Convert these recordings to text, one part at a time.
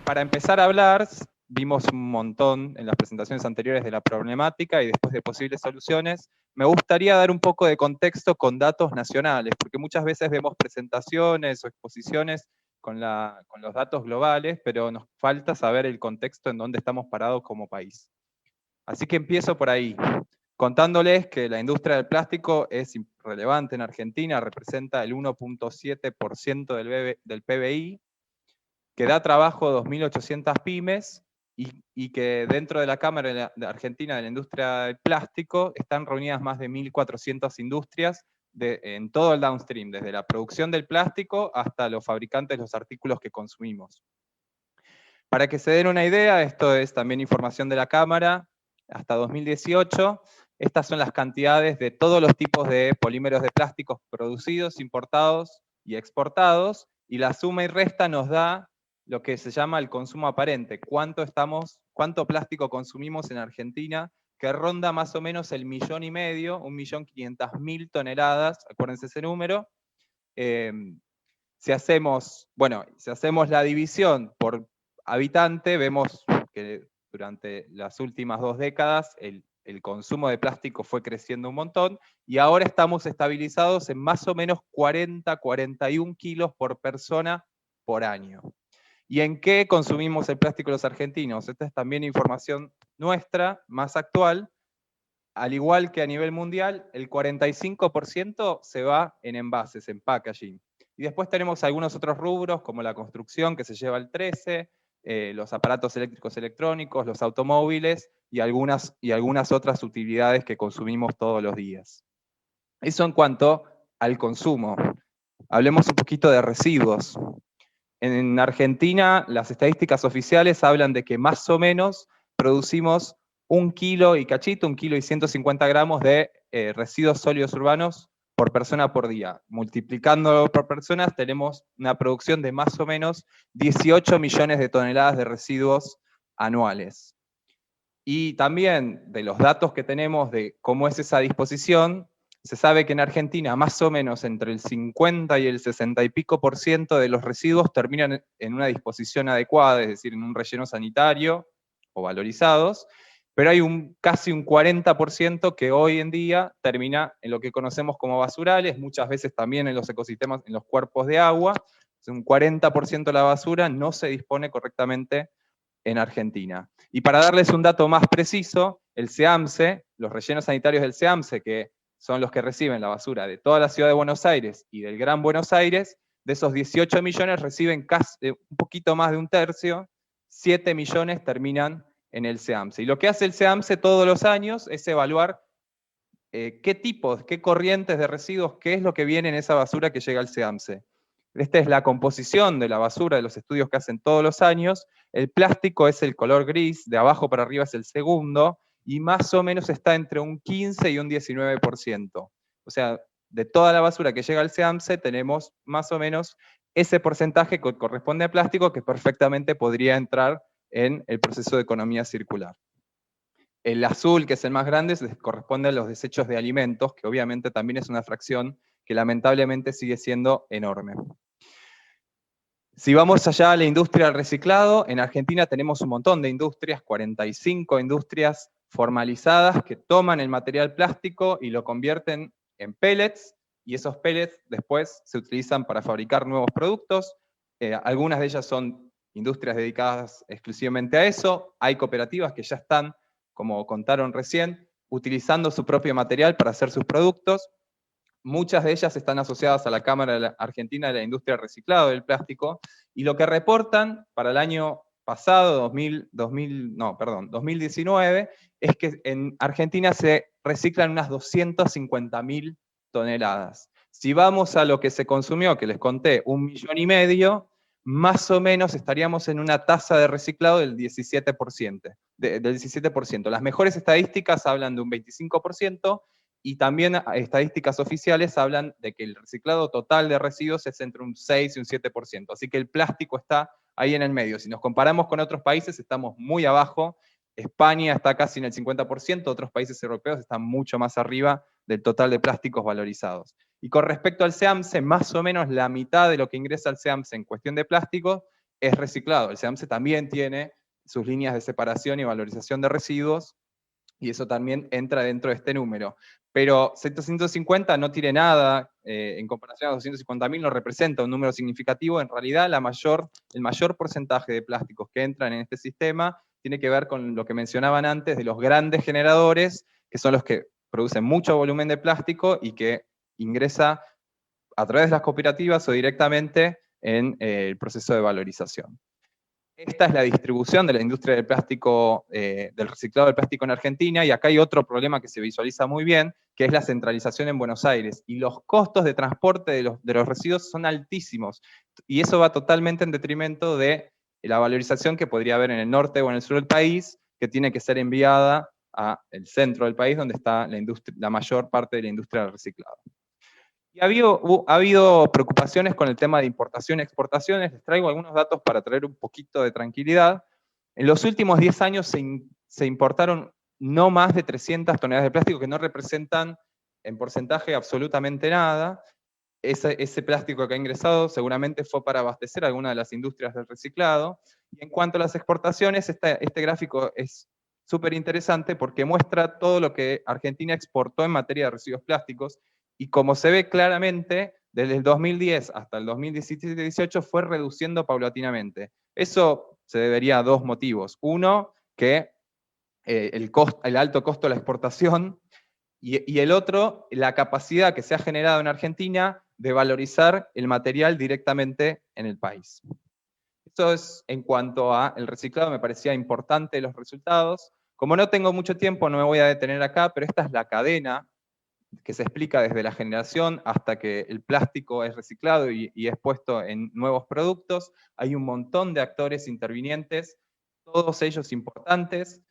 para empezar a hablar, vimos un montón en las presentaciones anteriores de la problemática y después de posibles soluciones. Me gustaría dar un poco de contexto con datos nacionales, porque muchas veces vemos presentaciones o exposiciones con los datos globales, pero nos falta saber el contexto en donde estamos parados como país. Así que empiezo por ahí, contándoles que la industria del plástico es relevante en Argentina, representa el 1.7% del PBI, que da trabajo a 2.800 pymes y que dentro de la Cámara de Argentina de la Industria del Plástico están reunidas más de 1.400 industrias en todo el downstream, desde la producción del plástico hasta los fabricantes de los artículos que consumimos. Para que se den una idea, esto es también información de la Cámara, hasta 2018, estas son las cantidades de todos los tipos de polímeros de plásticos producidos, importados y exportados, y la suma y resta nos da lo que se llama el consumo aparente, cuánto plástico consumimos en Argentina, que ronda más o menos el 1,5 millones, 1.500.000 toneladas, acuérdense ese número. Si hacemos la división por habitante, vemos que durante las últimas 2 décadas el consumo de plástico fue creciendo un montón, y ahora estamos estabilizados en más o menos 41 kilos por persona por año. ¿Y en qué consumimos el plástico los argentinos? Esta es también información nuestra, más actual. Al igual que a nivel mundial, el 45% se va en envases, en packaging. Y después tenemos algunos otros rubros, como la construcción, que se lleva el 13%, los aparatos eléctricos electrónicos, los automóviles y algunas otras utilidades que consumimos todos los días. Eso en cuanto al consumo. Hablemos un poquito de residuos. En Argentina, las estadísticas oficiales hablan de que más o menos producimos 1 kilo y cachito, 1 kilo y 150 gramos de residuos sólidos urbanos por persona por día. Multiplicándolo por personas, tenemos una producción de más o menos 18 millones de toneladas de residuos anuales. Y también de los datos que tenemos de cómo es esa disposición, se sabe que en Argentina más o menos entre el 50 y el 60 y pico % de los residuos terminan en una disposición adecuada, es decir, en un relleno sanitario o valorizados, pero hay casi un 40% que hoy en día termina en lo que conocemos como basurales, muchas veces también en los ecosistemas, en los cuerpos de agua. Un 40% de la basura no se dispone correctamente en Argentina. Y para darles un dato más preciso, el SEAMSE, los rellenos sanitarios del SEAMSE, que son los que reciben la basura de toda la ciudad de Buenos Aires y del Gran Buenos Aires, de esos 18 millones reciben casi, un poquito más de un tercio, 7 millones terminan en el SEAMSE. Y lo que hace el SEAMSE todos los años es evaluar qué tipos, qué corrientes de residuos, qué es lo que viene en esa basura que llega al SEAMSE. Esta es la composición de la basura de los estudios que hacen todos los años. El plástico es el color gris, de abajo para arriba es el segundo, y más o menos está entre un 15 y un 19%. O sea, de toda la basura que llega al SEAMSE tenemos más o menos ese porcentaje que corresponde a plástico que perfectamente podría entrar en el proceso de economía circular. El azul, que es el más grande, corresponde a los desechos de alimentos, que obviamente también es una fracción que lamentablemente sigue siendo enorme. Si vamos allá a la industria del reciclado, en Argentina tenemos un montón de industrias, 45 industrias formalizadas que toman el material plástico y lo convierten en pellets, y esos pellets después se utilizan para fabricar nuevos productos. Algunas de ellas son industrias dedicadas exclusivamente a eso. Hay cooperativas que ya están, como contaron recién, utilizando su propio material para hacer sus productos. Muchas de ellas están asociadas a la Cámara Argentina de la Industria del Reciclado del Plástico, y lo que reportan para el año pasado, 2019, es que en Argentina se reciclan unas 250.000 toneladas. Si vamos a lo que se consumió, que les conté, 1,5 millones, más o menos estaríamos en una tasa de reciclado del 17%. Las mejores estadísticas hablan de un 25%, y también estadísticas oficiales hablan de que el reciclado total de residuos es entre un 6 y un 7%. Así que el plástico está ahí en el medio. Si nos comparamos con otros países, estamos muy abajo. España está casi en el 50%, otros países europeos están mucho más arriba del total de plásticos valorizados. Y con respecto al SEAMSE, más o menos la mitad de lo que ingresa al SEAMSE en cuestión de plásticos es reciclado. El SEAMSE también tiene sus líneas de separación y valorización de residuos, y eso también entra dentro de este número. Pero 750 no tiene nada, en comparación a 250.000 no representa un número significativo. En realidad, el mayor porcentaje de plásticos que entran en este sistema tiene que ver con lo que mencionaban antes de los grandes generadores, que son los que producen mucho volumen de plástico y que ingresa a través de las cooperativas o directamente en el proceso de valorización. Esta es la distribución de la industria del plástico, del reciclado del plástico en Argentina, y acá hay otro problema que se visualiza muy bien, que es la centralización en Buenos Aires, y los costos de transporte de los residuos son altísimos, y eso va totalmente en detrimento de la valorización que podría haber en el norte o en el sur del país, que tiene que ser enviada al centro del país, donde está la mayor parte de la industria del reciclado. Y ha habido preocupaciones con el tema de importación y exportaciones. Les traigo algunos datos para traer un poquito de tranquilidad. En los últimos 10 años se importaron no más de 300 toneladas de plástico, que no representan en porcentaje absolutamente nada. Ese plástico que ha ingresado seguramente fue para abastecer alguna de las industrias del reciclado. Y en cuanto a las exportaciones, este gráfico es súper interesante porque muestra todo lo que Argentina exportó en materia de residuos plásticos, y como se ve claramente, desde el 2010 hasta el 2017-18 fue reduciendo paulatinamente. Eso se debería a dos motivos. Uno, que el alto costo de la exportación, y el otro, la capacidad que se ha generado en Argentina de valorizar el material directamente en el país. Eso es en cuanto al reciclado, me parecía importante los resultados. Como no tengo mucho tiempo, no me voy a detener acá, pero esta es la cadena que se explica desde la generación hasta que el plástico es reciclado y es puesto en nuevos productos. Hay un montón de actores intervinientes, todos ellos importantes.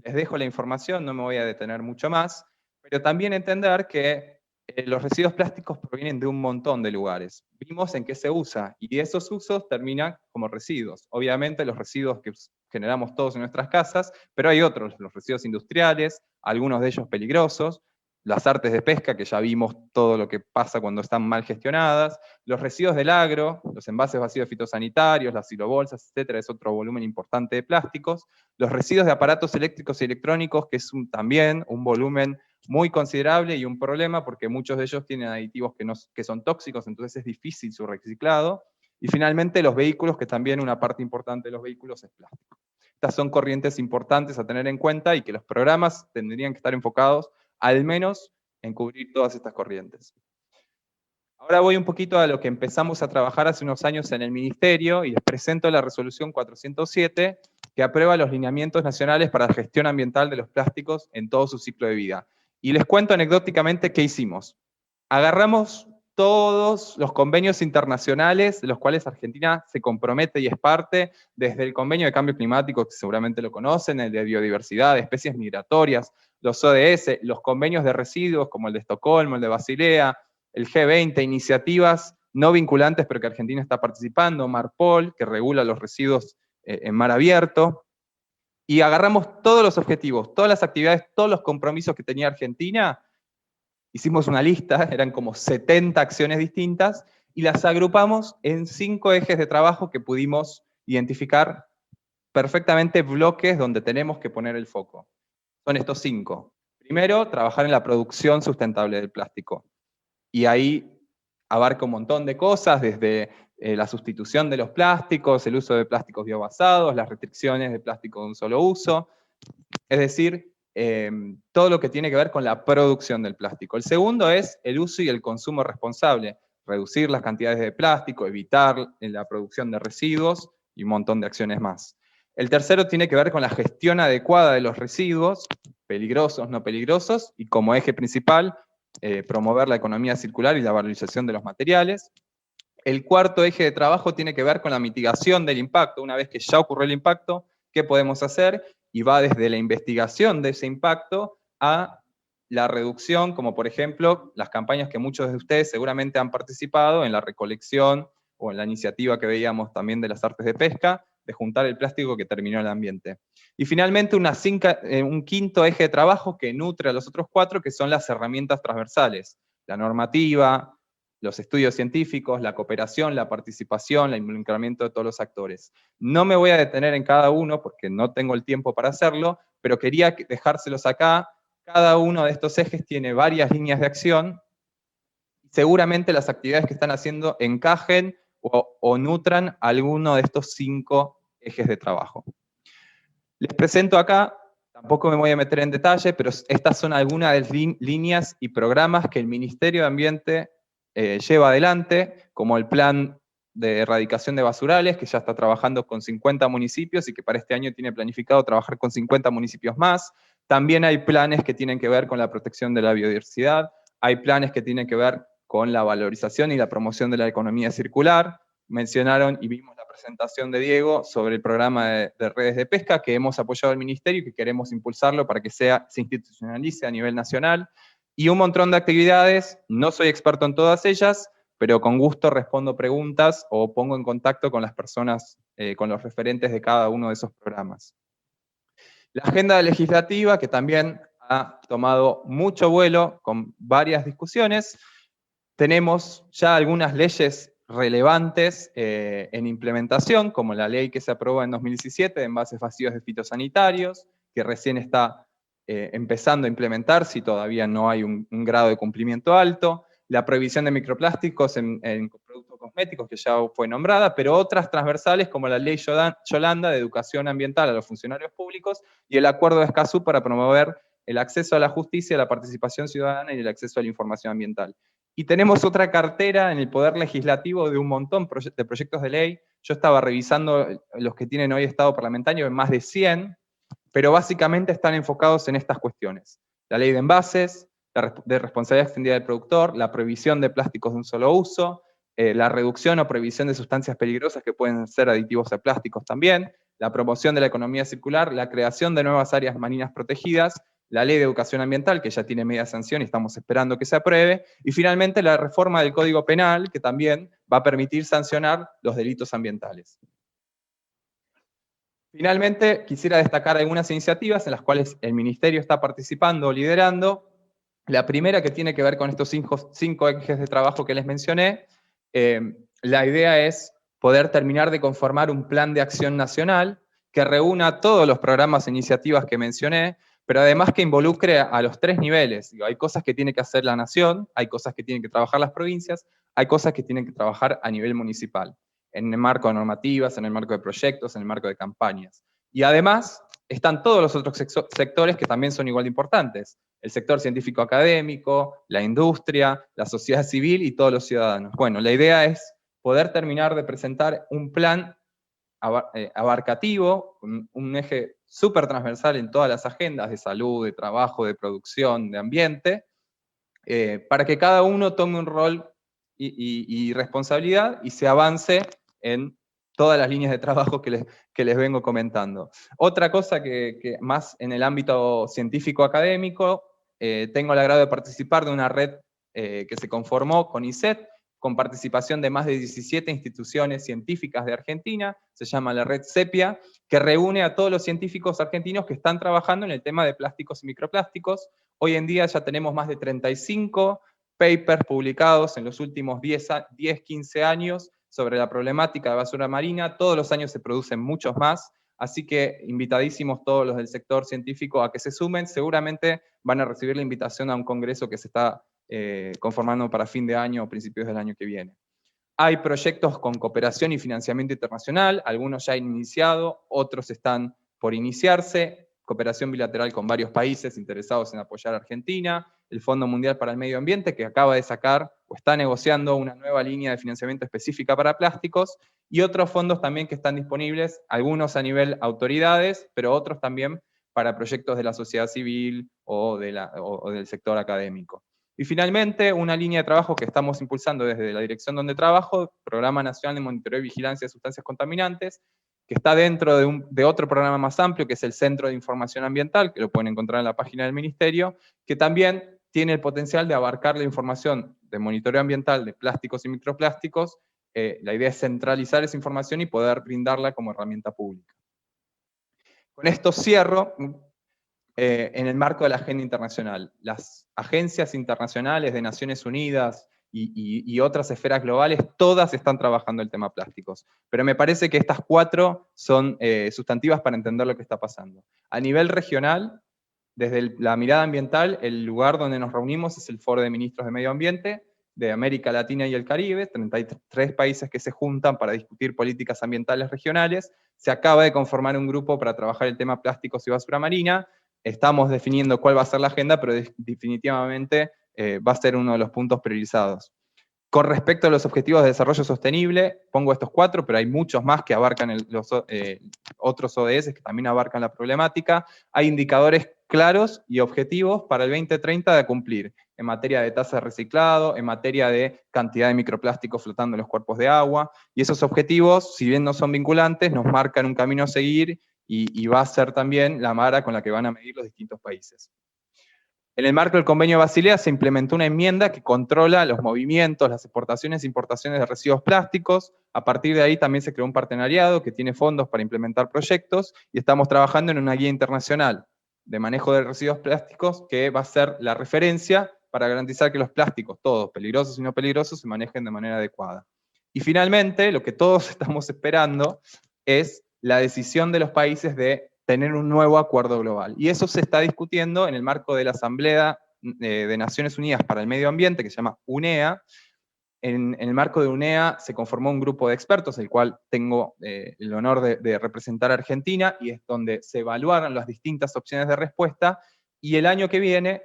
Les dejo la información, no me voy a detener mucho más, pero también entender que los residuos plásticos provienen de un montón de lugares. Vimos en qué se usa, y esos usos terminan como residuos. Obviamente los residuos que generamos todos en nuestras casas, pero hay otros, los residuos industriales, algunos de ellos peligrosos, las artes de pesca, que ya vimos todo lo que pasa cuando están mal gestionadas, los residuos del agro, los envases vacíos fitosanitarios, las silobolsas, etcétera, es otro volumen importante de plásticos, los residuos de aparatos eléctricos y electrónicos, que es también un volumen muy considerable y un problema, porque muchos de ellos tienen aditivos que son tóxicos, entonces es difícil su reciclado, y finalmente los vehículos, que también una parte importante de los vehículos es plástico. Estas son corrientes importantes a tener en cuenta y que los programas tendrían que estar enfocados al menos en cubrir todas estas corrientes. Ahora voy un poquito a lo que empezamos a trabajar hace unos años en el Ministerio, y les presento la resolución 407, que aprueba los lineamientos nacionales para la gestión ambiental de los plásticos en todo su ciclo de vida. Y les cuento anecdóticamente qué hicimos. Agarramos todos los convenios internacionales de los cuales Argentina se compromete y es parte, desde el convenio de cambio climático, que seguramente lo conocen, el de biodiversidad, de especies migratorias, los ODS, los convenios de residuos como el de Estocolmo, el de Basilea, el G20, iniciativas no vinculantes pero que Argentina está participando, MARPOL, que regula los residuos en mar abierto, y agarramos todos los objetivos, todas las actividades, todos los compromisos que tenía Argentina. Hicimos una lista, eran como 70 acciones distintas, y las agrupamos en 5 ejes de trabajo que pudimos identificar perfectamente, bloques donde tenemos que poner el foco. Son estos 5. Primero, trabajar en la producción sustentable del plástico. Y ahí abarca un montón de cosas, desde la sustitución de los plásticos, el uso de plásticos biobasados, las restricciones de plástico de un solo uso, es decir, todo lo que tiene que ver con la producción del plástico. El segundo es el uso y el consumo responsable, reducir las cantidades de plástico, evitar la producción de residuos y un montón de acciones más. El tercero tiene que ver con la gestión adecuada de los residuos, peligrosos, no peligrosos, y como eje principal, promover la economía circular y la valorización de los materiales. El cuarto eje de trabajo tiene que ver con la mitigación del impacto. Una vez que ya ocurrió el impacto, ¿qué podemos hacer? Y va desde la investigación de ese impacto a la reducción, como por ejemplo las campañas que muchos de ustedes seguramente han participado en la recolección o en la iniciativa que veíamos también de las artes de pesca, de juntar el plástico que terminó en el ambiente. Y finalmente un quinto eje de trabajo que nutre a los otros 4, que son las herramientas transversales, la normativa, los estudios científicos, la cooperación, la participación, el involucramiento de todos los actores. No me voy a detener en cada uno porque no tengo el tiempo para hacerlo, pero quería dejárselos acá. Cada uno de estos ejes tiene varias líneas de acción. Seguramente las actividades que están haciendo encajen o nutran alguno de estos 5 ejes de trabajo. Les presento acá, tampoco me voy a meter en detalle, pero estas son algunas de las líneas y programas que el Ministerio de Ambiente lleva adelante, como el plan de erradicación de basurales, que ya está trabajando con 50 municipios y que para este año tiene planificado trabajar con 50 municipios más. También hay planes que tienen que ver con la protección de la biodiversidad, hay planes que tienen que ver con la valorización y la promoción de la economía circular. Mencionaron y vimos la presentación de Diego sobre el programa de redes de pesca que hemos apoyado al Ministerio y que queremos impulsarlo para que se institucionalice a nivel nacional. Y un montón de actividades, no soy experto en todas ellas, pero con gusto respondo preguntas o pongo en contacto con las personas, con los referentes de cada uno de esos programas. La agenda legislativa, que también ha tomado mucho vuelo con varias discusiones. Tenemos ya algunas leyes relevantes en implementación, como la ley que se aprobó en 2017 de envases vacíos de fitosanitarios, que recién está empezando a implementarse y todavía no hay un grado de cumplimiento alto, la prohibición de microplásticos en productos cosméticos, que ya fue nombrada, pero otras transversales como la ley Yolanda de educación ambiental a los funcionarios públicos y el acuerdo de Escazú para promover el acceso a la justicia, la participación ciudadana y el acceso a la información ambiental. Y tenemos otra cartera en el Poder Legislativo de un montón de proyectos de ley. Yo estaba revisando los que tienen hoy estado parlamentario, en más de 100, pero básicamente están enfocados en estas cuestiones. La ley de envases, la de responsabilidad extendida del productor, la prohibición de plásticos de un solo uso, la reducción o prohibición de sustancias peligrosas que pueden ser aditivos a plásticos también, la promoción de la economía circular, la creación de nuevas áreas marinas protegidas, la ley de educación ambiental, que ya tiene media sanción y estamos esperando que se apruebe, y finalmente la reforma del Código Penal, que también va a permitir sancionar los delitos ambientales. Finalmente, quisiera destacar algunas iniciativas en las cuales el Ministerio está participando o liderando. La primera, que tiene que ver con estos 5 ejes de trabajo que les mencioné. La idea es poder terminar de conformar un plan de acción nacional que reúna todos los programas e iniciativas que mencioné, pero además que involucre a los 3 niveles. Digo, hay cosas que tiene que hacer la nación, hay cosas que tienen que trabajar las provincias, hay cosas que tienen que trabajar a nivel municipal, en el marco de normativas, en el marco de proyectos, en el marco de campañas. Y además están todos los otros sectores que también son igual de importantes. El sector científico-académico, la industria, la sociedad civil y todos los ciudadanos. Bueno, la idea es poder terminar de presentar un plan abarcativo, un eje súper transversal en todas las agendas de salud, de trabajo, de producción, de ambiente, para que cada uno tome un rol y responsabilidad y se avance en todas las líneas de trabajo que les vengo comentando. Otra cosa que más en el ámbito científico-académico, tengo el agrado de participar de una red que se conformó con ICET, con participación de más de 17 instituciones científicas de Argentina, se llama la red CEPIA, que reúne a todos los científicos argentinos que están trabajando en el tema de plásticos y microplásticos. Hoy en día ya tenemos más de 35 papers publicados en los últimos 10, 15 años sobre la problemática de basura marina. Todos los años se producen muchos más, así que invitadísimos todos los del sector científico a que se sumen. Seguramente van a recibir la invitación a un congreso que se está conformando para fin de año o principios del año que viene. Hay proyectos con cooperación y financiamiento internacional, algunos ya han iniciado, otros están por iniciarse, cooperación bilateral con varios países interesados en apoyar a Argentina, el Fondo Mundial para el Medio Ambiente, que acaba de sacar o está negociando una nueva línea de financiamiento específica para plásticos, y otros fondos también que están disponibles, algunos a nivel autoridades, pero otros también para proyectos de la sociedad civil o del sector académico. Y finalmente, una línea de trabajo que estamos impulsando desde la dirección donde trabajo, Programa Nacional de Monitoreo y Vigilancia de Sustancias Contaminantes, que está dentro de otro programa más amplio, que es el Centro de Información Ambiental, que lo pueden encontrar en la página del Ministerio, que también tiene el potencial de abarcar la información de monitoreo ambiental de plásticos y microplásticos. La idea es centralizar esa información y poder brindarla como herramienta pública. Con esto cierro. En el marco de la agenda internacional. Las agencias internacionales de Naciones Unidas y otras esferas globales, todas están trabajando el tema plásticos. Pero me parece que estas 4 son sustantivas para entender lo que está pasando. A nivel regional, desde la mirada ambiental, el lugar donde nos reunimos es el Foro de Ministros de Medio Ambiente de América Latina y el Caribe, 33 países que se juntan para discutir políticas ambientales regionales. Se acaba de conformar un grupo para trabajar el tema plásticos y basura marina. Estamos definiendo cuál va a ser la agenda, pero definitivamente va a ser uno de los puntos priorizados. Con respecto a los objetivos de desarrollo sostenible, pongo estos 4, pero hay muchos más que abarcan los otros ODS que también abarcan la problemática. Hay indicadores claros y objetivos para el 2030 de cumplir, en materia de tasa de reciclado, en materia de cantidad de microplásticos flotando en los cuerpos de agua, y esos objetivos, si bien no son vinculantes, nos marcan un camino a seguir y va a ser también la vara con la que van a medir los distintos países. En el marco del Convenio de Basilea se implementó una enmienda que controla los movimientos, las exportaciones e importaciones de residuos plásticos. A partir de ahí también se creó un partenariado que tiene fondos para implementar proyectos y estamos trabajando en una guía internacional de manejo de residuos plásticos que va a ser la referencia para garantizar que los plásticos, todos, peligrosos y no peligrosos, se manejen de manera adecuada. Y finalmente, lo que todos estamos esperando es la decisión de los países de tener un nuevo acuerdo global. Y eso se está discutiendo en el marco de la Asamblea de Naciones Unidas para el Medio Ambiente, que se llama UNEA. En el marco de UNEA se conformó un grupo de expertos, el cual tengo el honor de representar a Argentina, y es donde se evaluaron las distintas opciones de respuesta, y el año que viene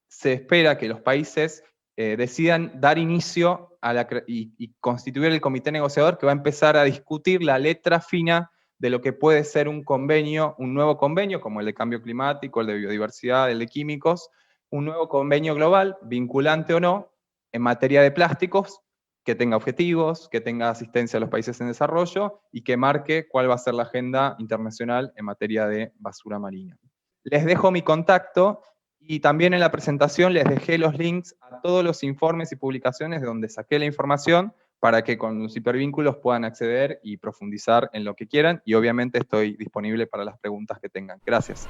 se espera que los países decidan dar inicio a y constituir el comité negociador que va a empezar a discutir la letra fina de lo que puede ser un convenio, un nuevo convenio, como el de cambio climático, el de biodiversidad, el de químicos, un nuevo convenio global, vinculante o no, en materia de plásticos, que tenga objetivos, que tenga asistencia a los países en desarrollo y que marque cuál va a ser la agenda internacional en materia de basura marina. Les dejo mi contacto y también en la presentación les dejé los links a todos los informes y publicaciones de donde saqué la información para que con los hipervínculos puedan acceder y profundizar en lo que quieran, y obviamente estoy disponible para las preguntas que tengan. Gracias.